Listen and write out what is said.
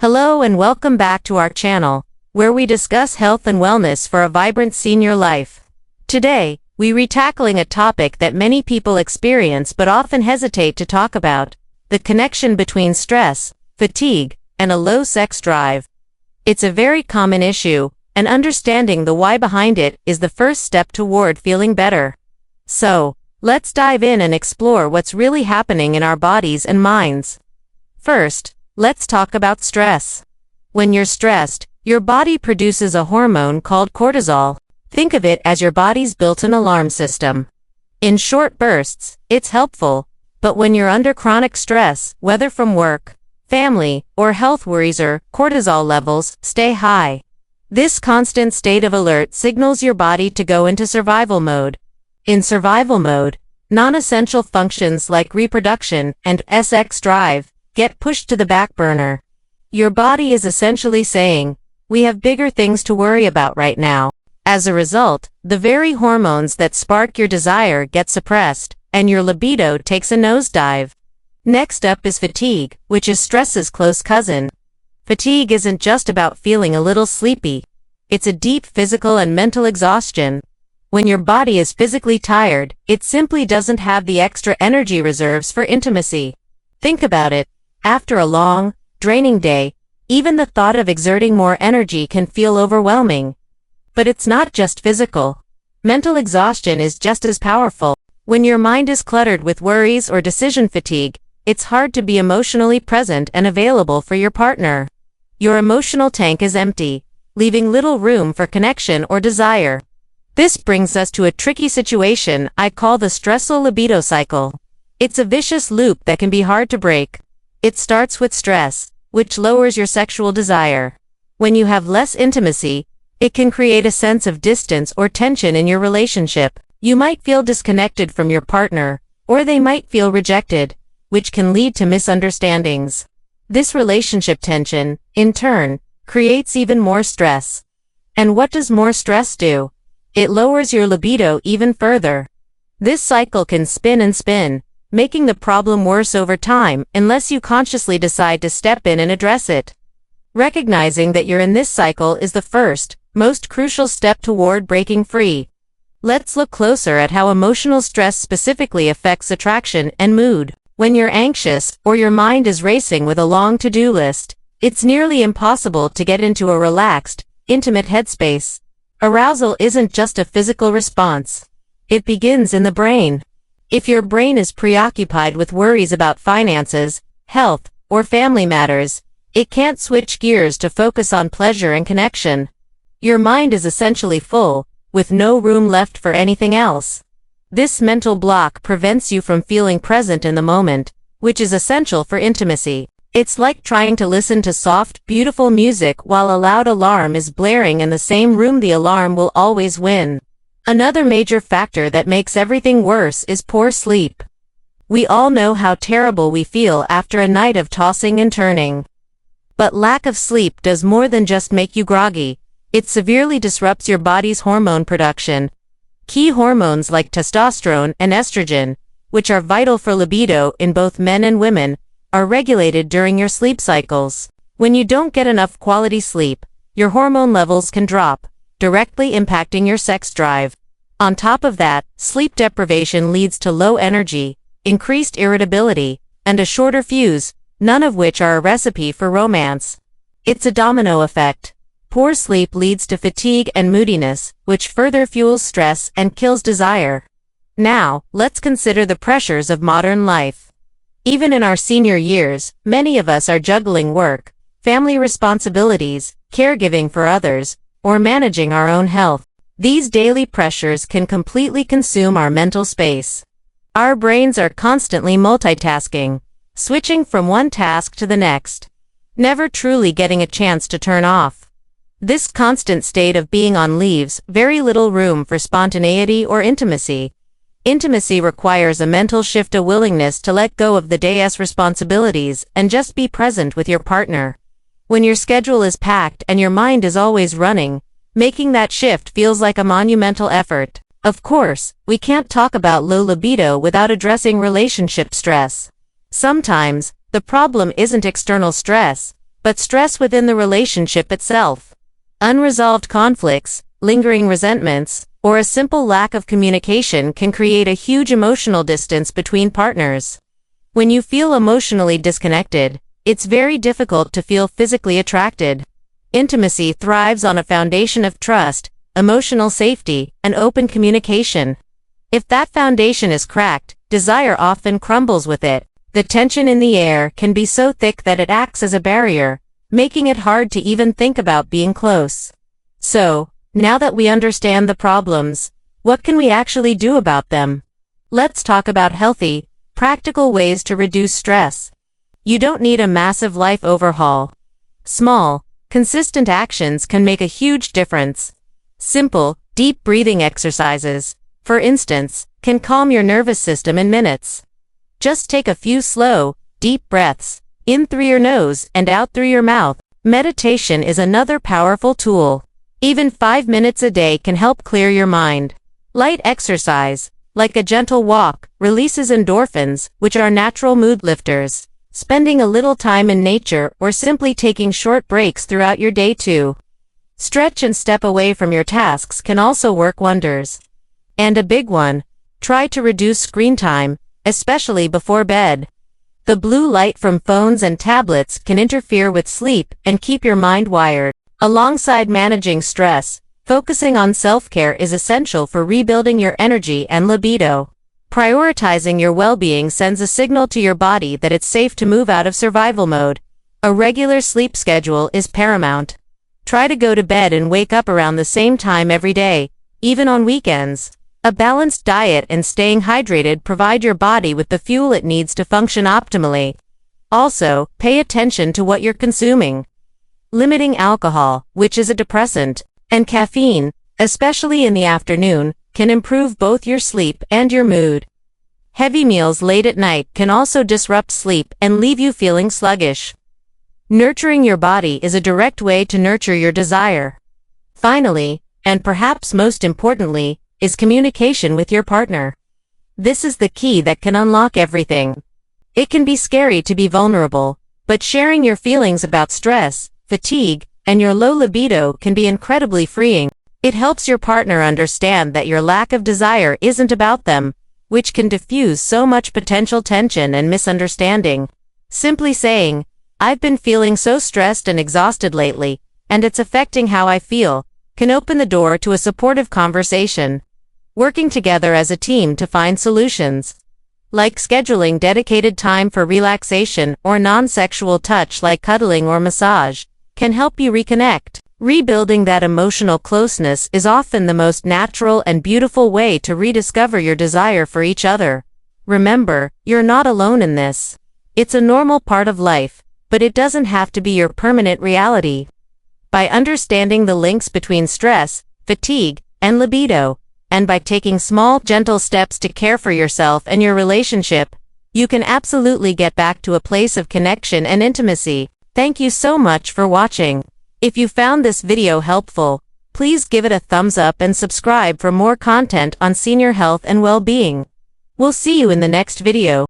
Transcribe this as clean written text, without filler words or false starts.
Hello and welcome back to our channel, where we discuss health and wellness for a vibrant senior life. Today, we're tackling a topic that many people experience but often hesitate to talk about: the connection between stress, fatigue, and a low sex drive. It's a very common issue, and understanding the why behind it is the first step toward feeling better. So, let's dive in and explore what's really happening in our bodies and minds. First, let's talk about stress. When you're stressed, your body produces a hormone called cortisol. Think of it as your body's built-in alarm system. In short bursts, it's helpful, but when you're under chronic stress, whether from work, family, or health worries, cortisol levels stay high. This constant state of alert signals your body to go into survival mode. In survival mode, non-essential functions like reproduction and sex drive get pushed to the back burner. Your body is essentially saying, "We have bigger things to worry about right now." As a result, the very hormones that spark your desire get suppressed, and your libido takes a nosedive. Next up is fatigue, which is stress's close cousin. Fatigue isn't just about feeling a little sleepy. It's a deep physical and mental exhaustion. When your body is physically tired, it simply doesn't have the extra energy reserves for intimacy. Think about it. After a long, draining day, even the thought of exerting more energy can feel overwhelming. But it's not just physical. Mental exhaustion is just as powerful. When your mind is cluttered with worries or decision fatigue, it's hard to be emotionally present and available for your partner. Your emotional tank is empty, leaving little room for connection or desire. This brings us to a tricky situation I call the stressful libido cycle. It's a vicious loop that can be hard to break. It starts with stress, which lowers your sexual desire. When you have less intimacy, it can create a sense of distance or tension in your relationship. You might feel disconnected from your partner, or they might feel rejected, which can lead to misunderstandings. This relationship tension, in turn, creates even more stress. And what does more stress do? It lowers your libido even further. This cycle can spin and spin, making the problem worse over time unless you consciously decide to step in and address it. Recognizing that you're in this cycle is the first, most crucial step toward breaking free. Let's look closer at how emotional stress specifically affects attraction and mood. When you're anxious, or your mind is racing with a long to-do list, it's nearly impossible to get into a relaxed, intimate headspace. Arousal isn't just a physical response. It begins in the brain. If your brain is preoccupied with worries about finances, health, or family matters, it can't switch gears to focus on pleasure and connection. Your mind is essentially full, with no room left for anything else. This mental block prevents you from feeling present in the moment, which is essential for intimacy. It's like trying to listen to soft, beautiful music while a loud alarm is blaring in the same room. The alarm will always win. Another major factor that makes everything worse is poor sleep. We all know how terrible we feel after a night of tossing and turning. But lack of sleep does more than just make you groggy. It severely disrupts your body's hormone production. Key hormones like testosterone and estrogen, which are vital for libido in both men and women, are regulated during your sleep cycles. When you don't get enough quality sleep, your hormone levels can drop, directly impacting your sex drive. On top of that, sleep deprivation leads to low energy, increased irritability, and a shorter fuse, none of which are a recipe for romance. It's a domino effect. Poor sleep leads to fatigue and moodiness, which further fuels stress and kills desire. Now, let's consider the pressures of modern life. Even in our senior years, many of us are juggling work, family responsibilities, caregiving for others, or managing our own health. These daily pressures can completely consume our mental space. Our brains are constantly multitasking, switching from one task to the next, never truly getting a chance to turn off. This constant state of being on leaves very little room for spontaneity or intimacy. Intimacy requires a mental shift, a willingness to let go of the day's responsibilities and just be present with your partner. When your schedule is packed and your mind is always running, making that shift feels like a monumental effort. Of course, we can't talk about low libido without addressing relationship stress. Sometimes, the problem isn't external stress, but stress within the relationship itself. Unresolved conflicts, lingering resentments, or a simple lack of communication can create a huge emotional distance between partners. When you feel emotionally disconnected, it's very difficult to feel physically attracted. Intimacy thrives on a foundation of trust, emotional safety, and open communication. If that foundation is cracked, desire often crumbles with it. The tension in the air can be so thick that it acts as a barrier, making it hard to even think about being close. So, now that we understand the problems, what can we actually do about them? Let's talk about healthy, practical ways to reduce stress. You don't need a massive life overhaul. Small, consistent actions can make a huge difference. Simple, deep breathing exercises, for instance, can calm your nervous system in minutes. Just take a few slow, deep breaths, in through your nose and out through your mouth. Meditation is another powerful tool. Even 5 minutes a day can help clear your mind. Light exercise, like a gentle walk, releases endorphins, which are natural mood lifters. Spending a little time in nature or simply taking short breaks throughout your day too. Stretch and step away from your tasks can also work wonders. And a big one, try to reduce screen time, especially before bed. The blue light from phones and tablets can interfere with sleep and keep your mind wired. Alongside managing stress, focusing on self-care is essential for rebuilding your energy and libido. Prioritizing your well-being sends a signal to your body that it's safe to move out of survival mode. A regular sleep schedule is paramount. Try to go to bed and wake up around the same time every day, even on weekends. A balanced diet and staying hydrated provide your body with the fuel it needs to function optimally. Also, pay attention to what you're consuming. Limiting alcohol, which is a depressant, and caffeine, especially in the afternoon, can improve both your sleep and your mood. Heavy meals late at night can also disrupt sleep and leave you feeling sluggish. Nurturing your body is a direct way to nurture your desire. Finally, and perhaps most importantly, is communication with your partner. This is the key that can unlock everything. It can be scary to be vulnerable, but sharing your feelings about stress, fatigue, and your low libido can be incredibly freeing. It helps your partner understand that your lack of desire isn't about them, which can diffuse so much potential tension and misunderstanding. Simply saying, "I've been feeling so stressed and exhausted lately, and it's affecting how I feel," can open the door to a supportive conversation. Working together as a team to find solutions, like scheduling dedicated time for relaxation or non-sexual touch like cuddling or massage, can help you reconnect. Rebuilding that emotional closeness is often the most natural and beautiful way to rediscover your desire for each other. Remember, you're not alone in this. It's a normal part of life, but it doesn't have to be your permanent reality. By understanding the links between stress, fatigue, and libido, and by taking small, gentle steps to care for yourself and your relationship, you can absolutely get back to a place of connection and intimacy. Thank you so much for watching. If you found this video helpful, please give it a thumbs up and subscribe for more content on senior health and well-being. We'll see you in the next video.